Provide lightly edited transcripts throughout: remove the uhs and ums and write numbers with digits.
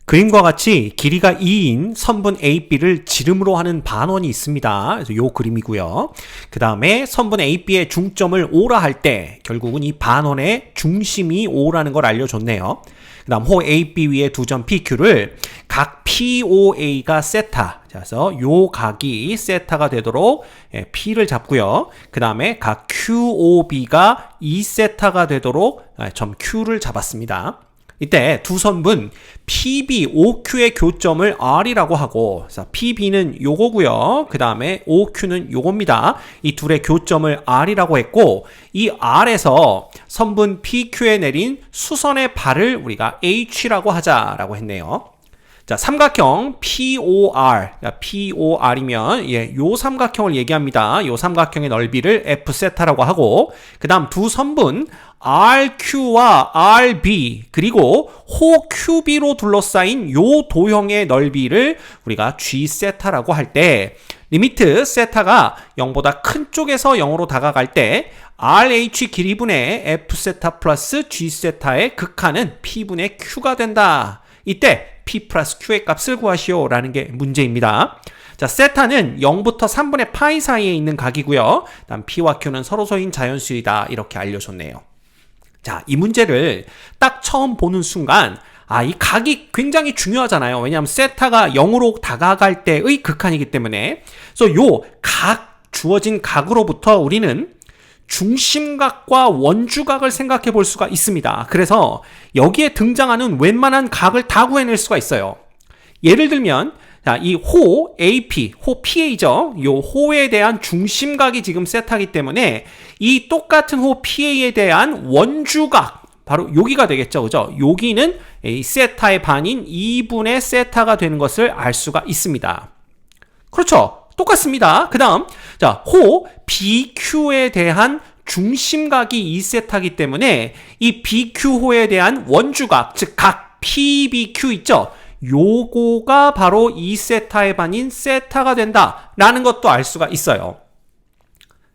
그림과 같이 길이가 2인 선분 AB를 지름으로 하는 반원이 있습니다. 그래서 요 그림이고요. 그 다음에 선분 AB의 중점을 O라 할 때 결국은 이 반원의 중심이 O라는 걸 알려줬네요. 그 다음 호 AB 위에 두 점 PQ를 각 POA가 세타. 그래서 요 각이 세타가 되도록 P를 잡고요. 그 다음에 각 QOB가 2세타가 되도록 점 Q를 잡았습니다. 이때 두 선분 PB, OQ의 교점을 R이라고 하고, 그래서 PB는 요거고요. 그 다음에 OQ는 요겁니다. 이 둘의 교점을 R이라고 했고, 이 R에서 선분 PQ에 내린 수선의 발을 우리가 H라고 하자라고 했네요. 자, 삼각형 POR, POR이면 요 삼각형을 얘기합니다. 요 삼각형의 넓이를 F세타라고 하고, 그 다음 두 선분 RQ와 RB 그리고 호 QB로 둘러싸인 요 도형의 넓이를 우리가 G세타라고 할 때 리미트 세타가 0보다 큰 쪽에서 0으로 다가갈 때 RH 길이분의 F세타 플러스 G세타의 극한은 P분의 Q가 된다. 이때 P 플러스 Q의 값을 구하시오 라는 게 문제입니다. 자, 세타는 0부터 3분의 파이 사이에 있는 각이고요. 다음 P와 Q는 서로서인 자연수이다. 이렇게 알려줬네요. 자, 이 문제를 딱 처음 보는 순간 이 각이 굉장히 중요하잖아요. 왜냐하면 세타가 0으로 다가갈 때의 극한이기 때문에. 그래서 요 각, 주어진 각으로부터 우리는 중심각과 원주각을 생각해 볼 수가 있습니다. 그래서 여기에 등장하는 웬만한 각을 다 구해낼 수가 있어요. 예를 들면 자, 이 호 AP, 호 PA죠. 요 호에 대한 중심각이 지금 세타이기 때문에 이 똑같은 호 PA에 대한 원주각, 바로 여기가 되겠죠. 그죠? 여기는 이 세타의 반인 2분의 세타가 되는 것을 알 수가 있습니다. 그렇죠? 똑같습니다. 그 다음, 자, 호 BQ에 대한 중심각이 2세타이기 때문에 이 BQ호에 대한 원주각, 즉 각 PBQ 있죠? 요거가 바로 2세타의 반인 세타가 된다라는 것도 알 수가 있어요.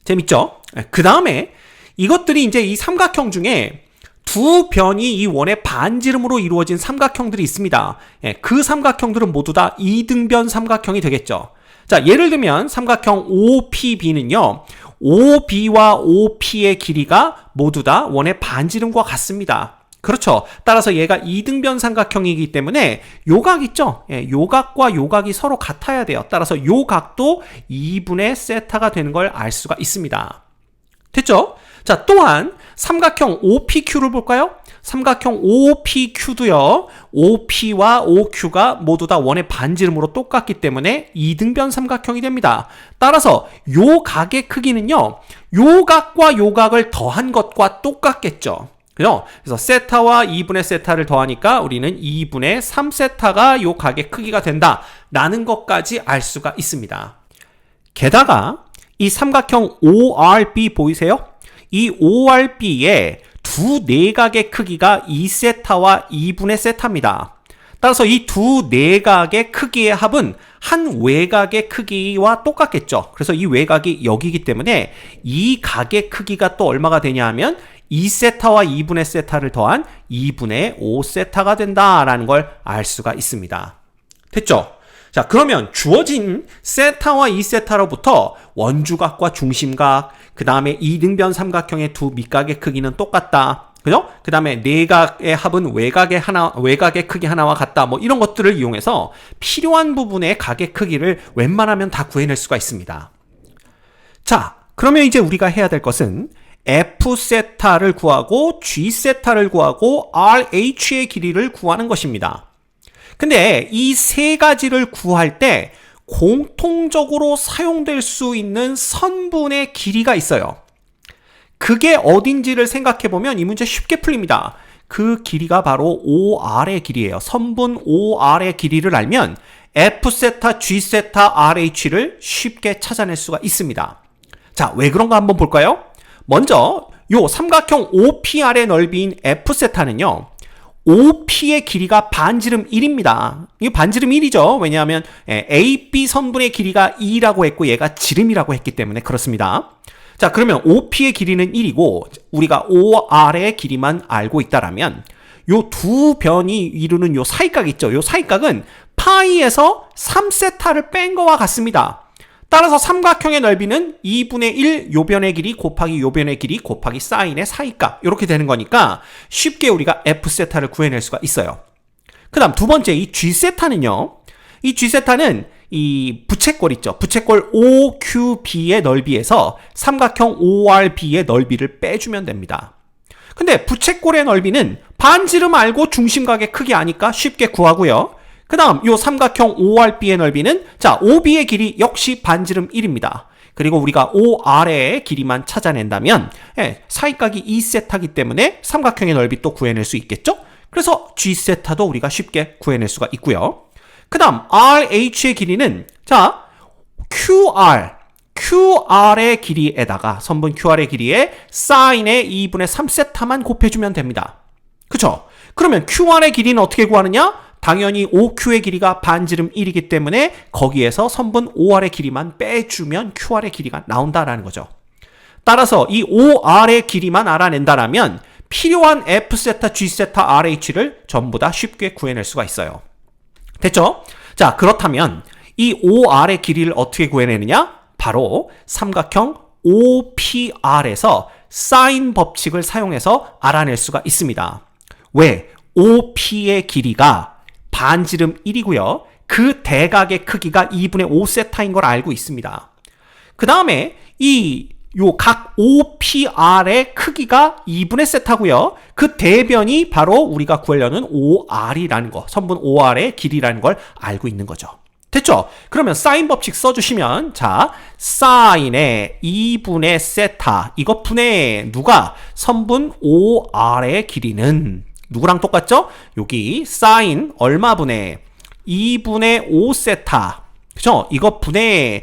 재밌죠? 그 다음에 이것들이 이제 이 삼각형 중에 두 변이 이 원의 반지름으로 이루어진 삼각형들이 있습니다. 그 삼각형들은 모두 다 이등변 삼각형이 되겠죠. 자, 예를 들면 삼각형 OPB는요. OB와 OP의 길이가 모두 다 원의 반지름과 같습니다. 그렇죠. 따라서 얘가 이등변 삼각형이기 때문에 요각 있죠. 요각과 요각이 서로 같아야 돼요. 따라서 요각도 2분의 세타가 되는 걸 알 수가 있습니다. 됐죠? 자, 또한 삼각형 OPQ를 볼까요? 삼각형 OPQ도요. OP와 OQ가 모두 다 원의 반지름으로 똑같기 때문에 이등변 삼각형이 됩니다. 따라서 요 각의 크기는요. 요 각과 요 각을 더한 것과 똑같겠죠. 그죠? 그래서 세타와 2분의 세타를 더하니까 우리는 2분의 3세타가 요 각의 크기가 된다라는 것까지 알 수가 있습니다. 게다가 이 삼각형 ORB 보이세요? 이 ORB의 두 내각의 크기가 2세타와 2분의 세타입니다. 따라서 이 두 내각의 크기의 합은 한 외각의 크기와 똑같겠죠. 그래서 이 외각이 여기이기 때문에 이 각의 크기가 또 얼마가 되냐 하면 2세타와 2분의 세타를 더한 2분의 5세타가 된다라는 걸 알 수가 있습니다. 됐죠? 자, 그러면 주어진 세타와 2세타로부터 원주각과 중심각, 그 다음에 이등변 삼각형의 두 밑각의 크기는 똑같다. 그죠? 그 다음에 내각의 합은 외각의 크기 하나와 같다. 뭐 이런 것들을 이용해서 필요한 부분의 각의 크기를 웬만하면 다 구해낼 수가 있습니다. 자, 그러면 이제 우리가 해야 될 것은 F세타를 구하고 G세타를 구하고 RH의 길이를 구하는 것입니다. 근데 이 세 가지를 구할 때 공통적으로 사용될 수 있는 선분의 길이가 있어요. 그게 어딘지를 생각해보면 이 문제 쉽게 풀립니다. 그 길이가 바로 OR의 길이에요. 선분 OR의 길이를 알면 F세타, G세타, RH를 쉽게 찾아낼 수가 있습니다. 자, 왜 그런가 한번 볼까요? 먼저 요 삼각형 OPR의 넓이인 F세타는요. OP의 길이가 반지름 1입니다. 이게 반지름 1이죠. 왜냐하면 AB 선분의 길이가 2라고 했고 얘가 지름이라고 했기 때문에 그렇습니다. 자, 그러면 OP의 길이는 1이고 우리가 OR의 길이만 알고 있다라면 요 두 변이 이루는 요 사이각 있죠? 요 사이각은 파이에서 3세타를 뺀 거와 같습니다. 따라서 삼각형의 넓이는 2분의 1 요 변의 길이 곱하기 요 변의 길이 곱하기 사인의 사이각 이렇게 되는 거니까 쉽게 우리가 F세타를 구해낼 수가 있어요. 그 다음 두 번째 이 G세타는요. 이 G세타는 이 부채꼴 있죠. 부채꼴 OQB의 넓이에서 삼각형 ORB의 넓이를 빼주면 됩니다. 근데 부채꼴의 넓이는 반지름 알고 중심각의 크기 아니까 쉽게 구하고요. 그 다음 요 삼각형 ORB의 넓이는 자 OB의 길이 역시 반지름 1입니다. 그리고 우리가 OR의 길이만 찾아낸다면 사이각이 2세타이기 때문에 삼각형의 넓이 또 구해낼 수 있겠죠? 그래서 G세타도 우리가 쉽게 구해낼 수가 있고요. 그 다음 RH의 길이는 자 QR의 길이에다가 선분 QR의 길이에 사인의 2분의 3세타만 곱해주면 됩니다. 그쵸? 그러면 QR의 길이는 어떻게 구하느냐? 당연히 OQ의 길이가 반지름 1이기 때문에 거기에서 선분 OR의 길이만 빼주면 QR의 길이가 나온다라는 거죠. 따라서 이 OR의 길이만 알아낸다라면 필요한 F세타, G세타, RH를 전부 다 쉽게 구해낼 수가 있어요. 됐죠? 자, 그렇다면 이 OR의 길이를 어떻게 구해내느냐? 바로 삼각형 OPR에서 사인 법칙을 사용해서 알아낼 수가 있습니다. 왜? OP의 길이가 반지름 1이고요. 그 대각의 크기가 2분의 5세타인 걸 알고 있습니다. 그 다음에 요 각 OPR의 크기가 2분의 세타고요. 그 대변이 바로 우리가 구하려는 OR이라는 거, 선분 OR의 길이라는 걸 알고 있는 거죠. 됐죠? 그러면 사인 법칙 써주시면 자 사인의 2분의 세타 이것 분의 누가 선분 OR의 길이는 누구랑 똑같죠? 여기 사인 얼마분의 2분의 5세타 그죠? 이것 분의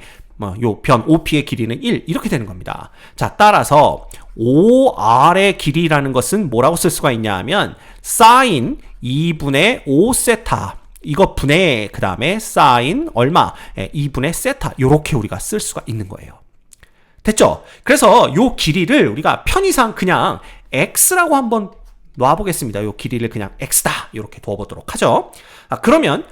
요 변 OP의 길이는 1 이렇게 되는 겁니다. 자 따라서 OR의 길이라는 것은 뭐라고 쓸 수가 있냐 하면 사인 2분의 5세타 이것 분의 그 다음에 사인 얼마 2분의 세타 요렇게 우리가 쓸 수가 있는 거예요. 됐죠? 그래서 요 길이를 우리가 편의상 그냥 X라고 한번 놔보겠습니다. 요 길이를 그냥 X다 이렇게 둬보도록 하죠. 그러면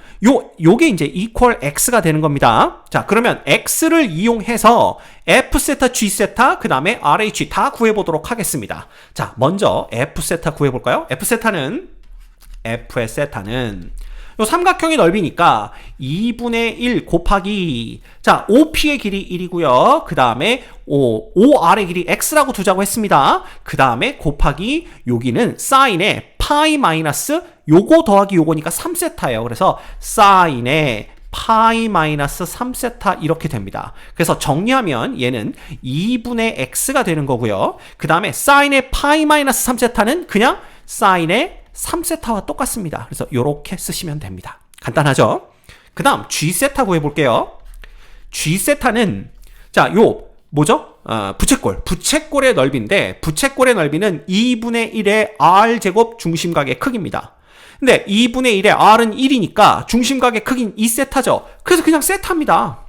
요게 이제 equal X가 되는 겁니다. 자 그러면 X를 이용해서 F세타, G세타 그 다음에 RH 다 구해보도록 하겠습니다. 자 먼저 F세타 구해볼까요? F의 세타는 요 삼각형의 넓이니까 2분의 1 곱하기 자 OP의 길이 1이고요. 그 다음에 OR의 길이 X라고 두자고 했습니다. 그 다음에 곱하기 여기는 사인의 파이 마이너스 요거 더하기 요거니까 3세타예요. 그래서 사인의 파이 마이너스 3세타 이렇게 됩니다. 그래서 정리하면 얘는 2분의 X가 되는 거고요. 그 다음에 사인의 파이 마이너스 3세타는 그냥 사인의 3세타와 똑같습니다. 그래서 이렇게 쓰시면 됩니다. 간단하죠? 그 다음 G세타 구해볼게요. G세타는 자, 뭐죠? 부채꼴의 넓이인데 부채꼴의 넓이는 2분의 1의 R제곱 중심각의 크기입니다. 근데 2분의 1의 R은 1이니까 중심각의 크기는 2세타죠. 그래서 그냥 세타입니다.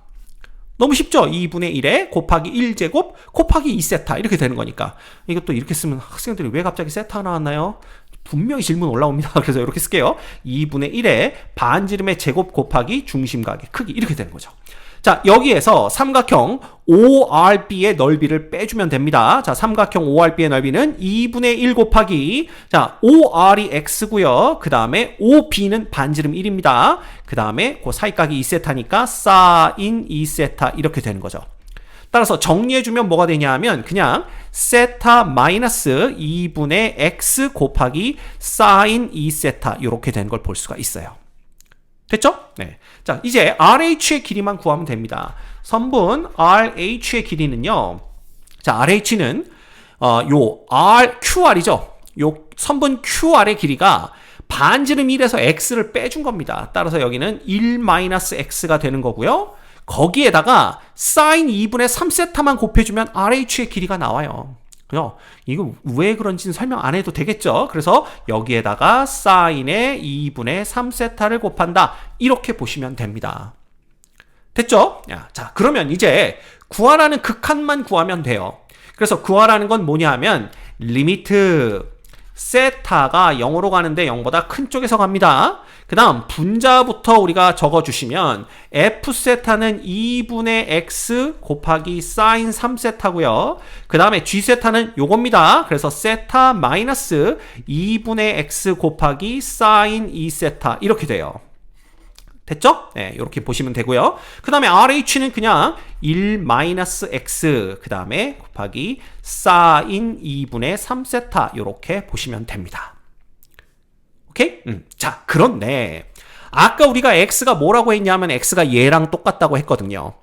너무 쉽죠? 2분의 1에 곱하기 1제곱 곱하기 2세타 이렇게 되는 거니까 이것도 이렇게 쓰면 학생들이 왜 갑자기 세타 나왔나요? 분명히 질문 올라옵니다. 그래서 이렇게 쓸게요. 2분의 1에 반지름의 제곱 곱하기 중심각의 크기 이렇게 되는 거죠. 자 여기에서 삼각형 ORB의 넓이를 빼주면 됩니다. 자 삼각형 ORB의 넓이는 2분의 1 곱하기 자 OR이 X고요. 그 다음에 OB는 반지름 1입니다. 그 다음에 그 사이각이 2세타니까 사인 2세타 이렇게 되는 거죠. 따라서 정리해주면 뭐가 되냐 하면 그냥 세타 마이너스 2분의 X 곱하기 사인 2세타 이렇게 되는 걸 볼 수가 있어요. 됐죠? 네. 자, 이제 RH의 길이만 구하면 됩니다. 선분 RH의 길이는요. 자, RH는 QR이죠. 요 선분 QR의 길이가 반지름 1에서 X를 빼준 겁니다. 따라서 여기는 1-X가 되는 거고요. 거기에다가 사인 2분의 3세타만 곱해주면 RH의 길이가 나와요. 이거 왜 그런지는 설명 안 해도 되겠죠. 그래서 여기에다가 사인의 2분의 3세타를 곱한다. 이렇게 보시면 됩니다. 됐죠? 자, 그러면 이제 구하라는 극한만 구하면 돼요. 그래서 구하라는 건 뭐냐 하면 리미트 세타가 0으로 가는데 0보다 큰 쪽에서 갑니다. 그 다음 분자부터 우리가 적어주시면 F세타는 2분의 X 곱하기 사인 3세타고요. 그 다음에 G세타는 요겁니다. 그래서 세타 마이너스 2분의 X 곱하기 사인 2세타 이렇게 돼요. 됐죠? 네, 이렇게 보시면 되고요. 그 다음에 RH는 그냥 1-X 그 다음에 곱하기 사인 2분의 3세타 이렇게 보시면 됩니다. 오케이? 자, 그런데 아까 우리가 X가 뭐라고 했냐면 X가 얘랑 똑같다고 했거든요.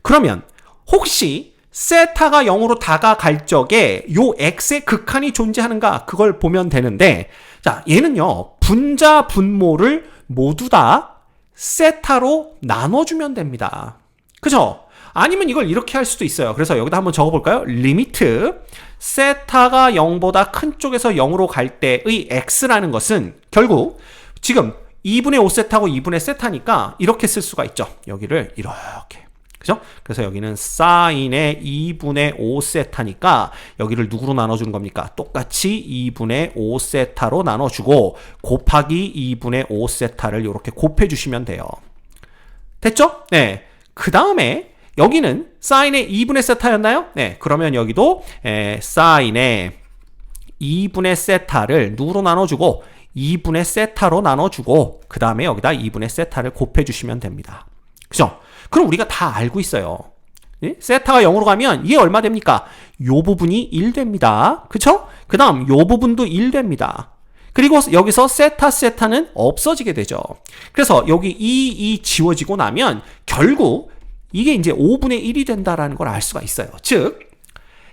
그러면 혹시 세타가 0으로 다가갈 적에 요 X의 극한이 존재하는가 그걸 보면 되는데 자, 얘는요. 분자 분모를 모두 다 세타로 나눠주면 됩니다. 그죠? 아니면 이걸 이렇게 할 수도 있어요. 그래서 여기다 한번 적어볼까요? 리미트 세타가 0보다 큰 쪽에서 0으로 갈 때의 x라는 것은 결국 지금 2분의 5세타고 2분의 세타니까 이렇게 쓸 수가 있죠. 여기를 이렇게. 그죠? 그래서 여기는 사인의 2분의 5세타니까 여기를 누구로 나눠주는 겁니까? 똑같이 2분의 5세타로 나눠주고 곱하기 2분의 5세타를 이렇게 곱해주시면 돼요. 됐죠? 네. 그 다음에 여기는 사인의 2분의 세타였나요? 네. 그러면 여기도 사인의 2분의 세타를 누구로 나눠주고 2분의 세타로 나눠주고 그 다음에 여기다 2분의 세타를 곱해주시면 됩니다. 그죠? 그럼 우리가 다 알고 있어요. 예? 세타가 0으로 가면 이게 얼마 됩니까? 요 부분이 1 됩니다. 그쵸? 그 다음 요 부분도 1 됩니다. 그리고 여기서 세타는 없어지게 되죠. 그래서 여기 이 지워지고 나면 결국 이게 이제 5분의 1이 된다라는 걸 알 수가 있어요. 즉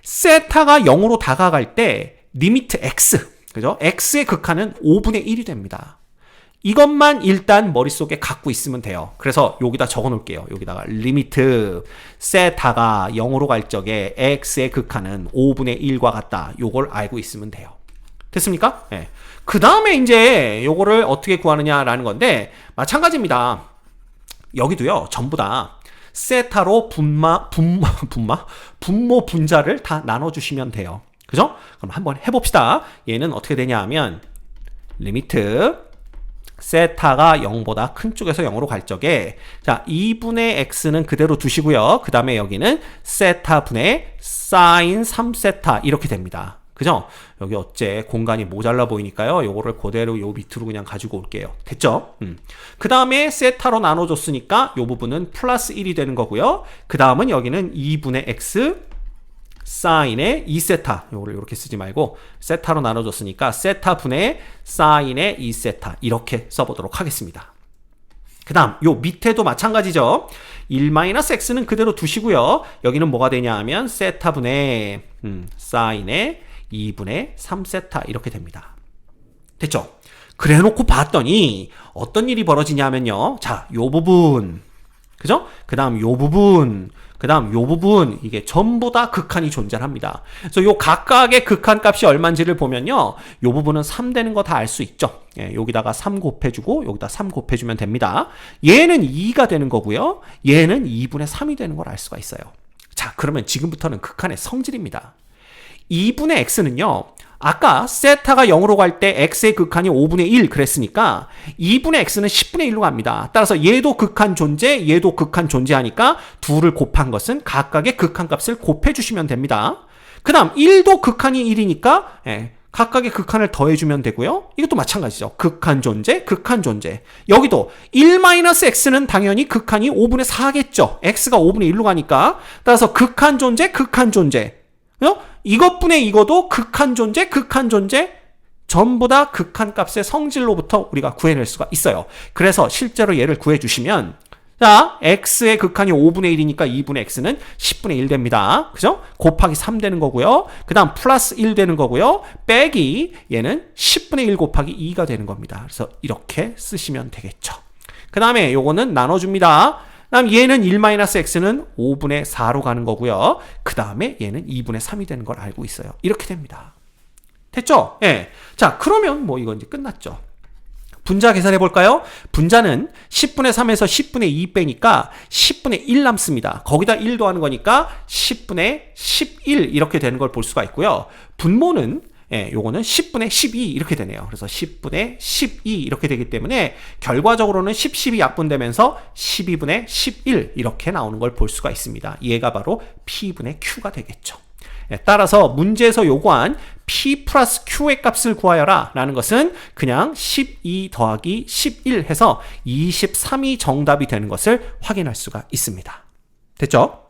세타가 0으로 다가갈 때 리미트 x, 그죠? x의 극한은 5분의 1이 됩니다. 이것만 일단 머릿속에 갖고 있으면 돼요. 그래서 여기다 적어 놓을게요. 여기다가 리미트 세타가 0으로 갈 적에 x의 극한은 5분의 1과 같다. 요걸 알고 있으면 돼요. 됐습니까? 네. 그 다음에 이제 요거를 어떻게 구하느냐라는 건데 마찬가지입니다. 여기도요. 전부 다 세타로 분모 분자를 다 나눠주시면 돼요. 그죠? 그럼 한번 해봅시다. 얘는 어떻게 되냐 하면 리미트 세타가 0보다 큰 쪽에서 0으로 갈 적에 자 2분의 x는 그대로 두시고요. 그 다음에 여기는 세타 분의 사인 3세타 이렇게 됩니다. 그죠? 여기 어째 공간이 모자라 보이니까요. 요거를 그대로 요 밑으로 그냥 가지고 올게요. 됐죠? 그 다음에 세타로 나눠줬으니까 요 부분은 플러스 1이 되는 거고요. 그 다음은 여기는 2분의 x 사인의 2세타 요거를 이렇게 쓰지 말고 세타로 나눠줬으니까 세타 분의 사인의 2세타 이렇게 써보도록 하겠습니다. 그 다음 요 밑에도 마찬가지죠. 1-x는 그대로 두시고요. 여기는 뭐가 되냐 하면 세타 분의 사인의 2분의 3세타 이렇게 됩니다. 됐죠? 그래 놓고 봤더니 어떤 일이 벌어지냐면요. 자, 요 부분 그죠? 그 다음 요 부분 그 다음 요 부분 이게 전부 다 극한이 존재합니다. 그래서 요 각각의 극한 값이 얼마인지를 보면요. 요 부분은 3 되는 거 다 알 수 있죠. 예, 여기다가 3 곱해주고 여기다 3 곱해주면 됩니다. 얘는 2가 되는 거고요. 얘는 2분의 3이 되는 걸 알 수가 있어요. 자, 그러면 지금부터는 극한의 성질입니다. 2분의 x는요. 아까 세타가 0으로 갈 때 x의 극한이 5분의 1 그랬으니까 2분의 x는 10분의 1로 갑니다. 따라서 얘도 극한 존재, 얘도 극한 존재하니까 둘을 곱한 것은 각각의 극한 값을 곱해주시면 됩니다. 그 다음 1도 극한이 1이니까 각각의 극한을 더해주면 되고요. 이것도 마찬가지죠. 극한 존재, 극한 존재. 여기도 1-x는 당연히 극한이 5분의 4겠죠. x가 5분의 1로 가니까. 따라서 극한 존재, 극한 존재. 이것분의 이거도 극한 존재, 극한 존재 전부 다 극한 값의 성질로부터 우리가 구해낼 수가 있어요. 그래서 실제로 얘를 구해주시면 자, x의 극한이 5분의 1이니까 2분의 x는 10분의 1 됩니다. 그죠? 곱하기 3 되는 거고요. 그 다음 플러스 1 되는 거고요. 빼기 얘는 10분의 1 곱하기 2가 되는 겁니다. 그래서 이렇게 쓰시면 되겠죠. 그 다음에 요거는 나눠줍니다. 그다음 얘는 1-x는 5분의 4로 가는 거고요. 그 다음에 얘는 2분의 3이 되는 걸 알고 있어요. 이렇게 됩니다. 됐죠? 예. 자, 그러면 뭐 이거 이제 끝났죠. 분자 계산해 볼까요? 분자는 10분의 3에서 10분의 2 빼니까 10분의 1 남습니다. 거기다 1 더하는 거니까 10분의 11 이렇게 되는 걸 볼 수가 있고요. 분모는 요거는 10분의 12 이렇게 되네요. 그래서 10분의 12 이렇게 되기 때문에 결과적으로는 10, 12 약분되면서 12분의 11 이렇게 나오는 걸 볼 수가 있습니다. 얘가 바로 P분의 Q가 되겠죠. 따라서 문제에서 요구한 P 플러스 Q의 값을 구하여라 라는 것은 그냥 12 더하기 11 해서 23이 정답이 되는 것을 확인할 수가 있습니다. 됐죠?